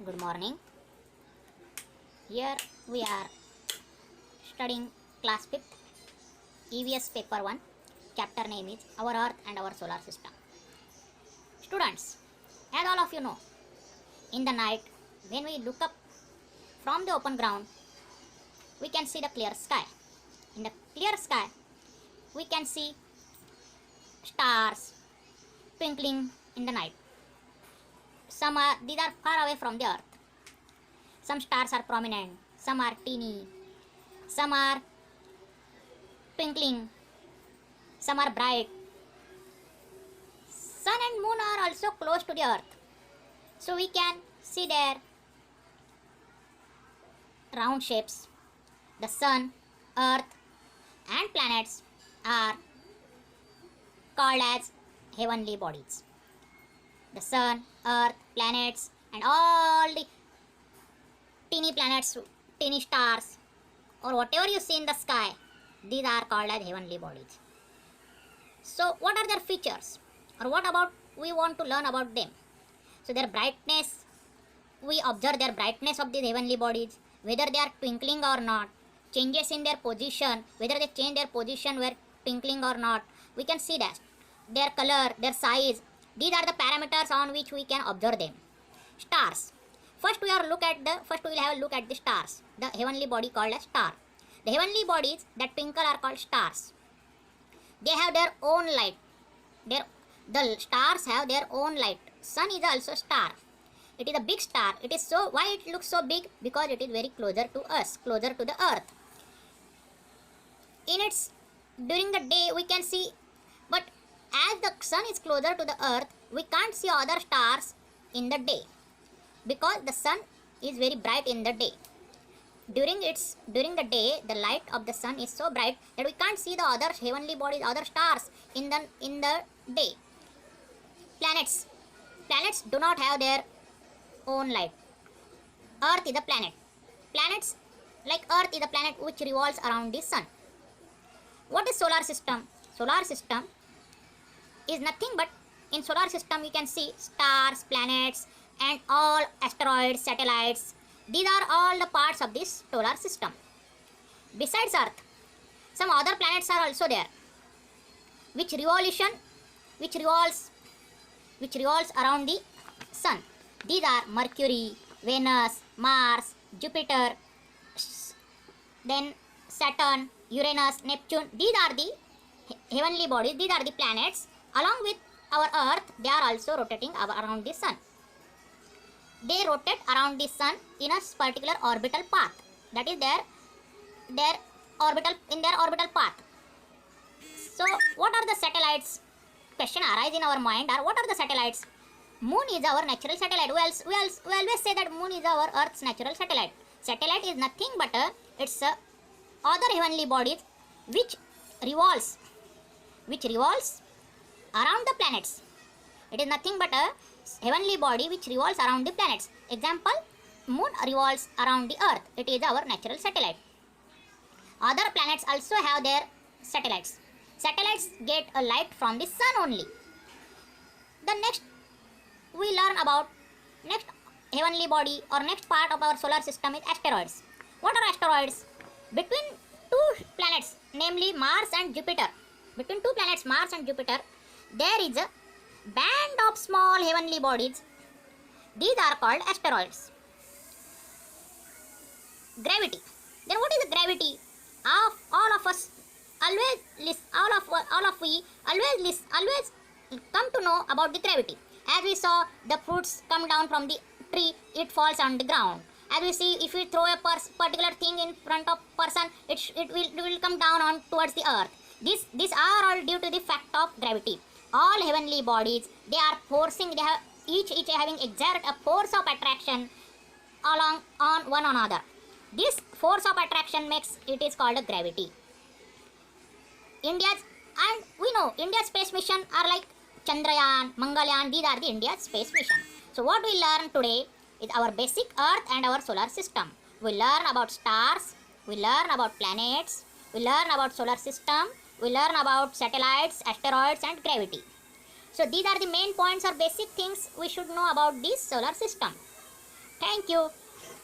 Good morning. Here we are studying class 5th EVS paper 1. Chapter name is Our Earth and Our Solar System. Students, as all of you know, in the night when we look up from the open ground, we can see the clear sky. In the clear sky, we can see stars twinkling in the night. These are far away from the earth. Some stars are prominent, some are teeny, some are twinkling, some are bright. Sun and moon are also close to the earth, so we can see their round shapes. The sun, earth and planets are called as heavenly bodies. The sun, earth, planets and all the teeny planets, teeny stars or whatever you see in the sky, these are called as heavenly bodies. So what are their features, or what about we want to learn about them? So their brightness, we observe their brightness of these heavenly bodies, whether they are twinkling or not, changes in their position, whether they change their position where twinkling or not, we can see that. Their color, their size, these are the parameters on which we can observe them. Stars. First we will have a look at the stars, the heavenly body called as star. The heavenly bodies that twinkle are called stars. They have their own light. The stars have their own light. Sun is also star. It is a big star. It is so, why it looks so big? Because it is very closer to us, closer to the earth. During the day we can see, but as the sun is closer to the earth, we can't see other stars in the day, because the sun is very bright in the day. During the day, the light of the sun is so bright that we can't see the other heavenly bodies, other stars in the day. Planets do not have their own light. Earth is a planet. Planets like Earth is a planet which revolves around the sun. What is solar system? Solar system is nothing but, in solar system you can see stars, planets and all asteroids, satellites. These are all the parts of this solar system. Besides Earth, some other planets are also there, which revolves around the sun. These are Mercury, Venus, Mars, Jupiter, then Saturn, Uranus, Neptune. These are the heavenly bodies, these are the planets. Along with our Earth, they are also rotating around the sun. They rotate around the sun in a particular orbital path. That is their orbital path. So what are the satellites? Question arise in our mind are, what are the satellites? Moon is our natural satellite. We always say that Moon is our Earth's natural satellite. Satellite is nothing but it's other heavenly bodies which revolves around the planets. It is nothing but a heavenly body which revolves around the planets. Example, Moon revolves around the Earth. It is our natural satellite. Other planets also have their satellites. Satellites get a light from the sun only. The next we learn about next heavenly body or next part of our solar system is asteroids. What are asteroids? Between two planets, namely Mars and Jupiter, there is a band of small heavenly bodies. These are called asteroids. Gravity. Then what is the gravity? All of us always come to know about the gravity. As we saw, the fruits come down from the tree, it falls on the ground. As we see, if we throw a particular thing in front of person, it will come down on towards the earth. These are all due to the fact of gravity. All heavenly bodies, they are forcing, they have each having exert a force of attraction on one another. This force of attraction makes it is called a gravity. We know India's space mission are like Chandrayaan, Mangalyaan. These are the India's space mission. So what we learn today is our basic Earth and our solar system. We learn about stars, we learn about planets, we learn about solar system, we learn about satellites, asteroids and gravity. So these are the main points or basic things we should know about this solar system. Thank you.